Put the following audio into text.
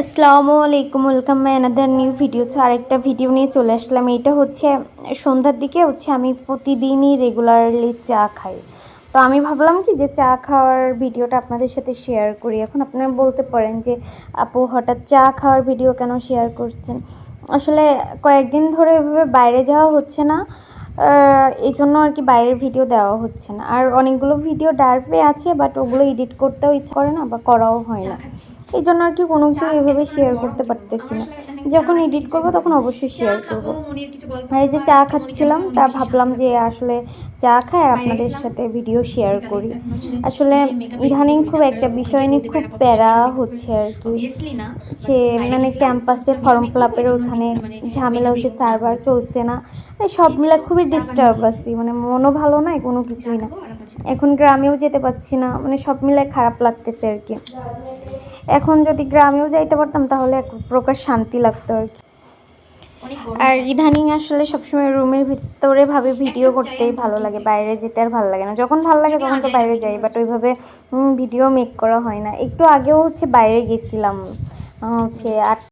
আসসালামু আলাইকুম, welcome my another new video. আরেকটা ভিডিও নিয়ে চলে আসলাম। এটা হচ্ছে সন্ধ্যার দিকে আমি প্রতিদিনই রেগুলারলি চা খাই। তো আমি ভাবলাম কি যে চা খাওয়ার ভিডিওটা আপনাদের সাথে শেয়ার করি। এখন আপনারা বলতে পারেন যে আপু হঠাৎ চা খাওয়ার ভিডিও কেন শেয়ার করছেন। আসলে কয়েকদিন ধরে এভাবে বাইরে যাওয়া হচ্ছে না, এই জন্য আর কি বাইরের ভিডিও দেওয়া হচ্ছে না। আর অনেকগুলো ভিডিও ডার্ভে আছে, বাট ওগুলো এডিট করতেও ইচ্ছা করে না বা করাও হয় না। এই জন্য আর কি কোনো কিছু এভাবে শেয়ার করতে পারতেছি না। যখন এডিট করবো তখন অবশ্যই শেয়ার করবো। আর এই যে চা খাচ্ছিলাম, তা ভাবলাম যে আসলে চা খাই আর আপনাদের সাথে ভিডিও শেয়ার করি। আসলে ইদানিং খুব একটা বিষয় নিয়ে খুব প্যারা হচ্ছে আর কি। সে মানে ক্যাম্পাসে ফর্ম ফিল আপের ওখানে ঝামেলা হচ্ছে, সার্ভার চলছে না, সব মিলে খুবই ডিস্টার্ব আছি। মানে মনও ভালো নাই, কোনো কিছুই না। এখন গ্রামেও যেতে পারছি না, মানে সব মিলে খারাপ লাগতেছে আর কি। এখন যদি গ্রামেও যাইতে পারতাম তাহলে এক প্রকার শান্তি লাগতো আর কি। আর ইদানিং আসলে সবসময় রুমের ভিতরে ভাবে ভিডিও করতেই ভালো লাগে, বাইরে যেতে আর ভালো লাগে না। যখন ভালো লাগে তখন তো বাইরে যাই, বাট ওইভাবে ভিডিও মেক করা হয় না। একটু আগেও বাইরে গেছিলাম, 8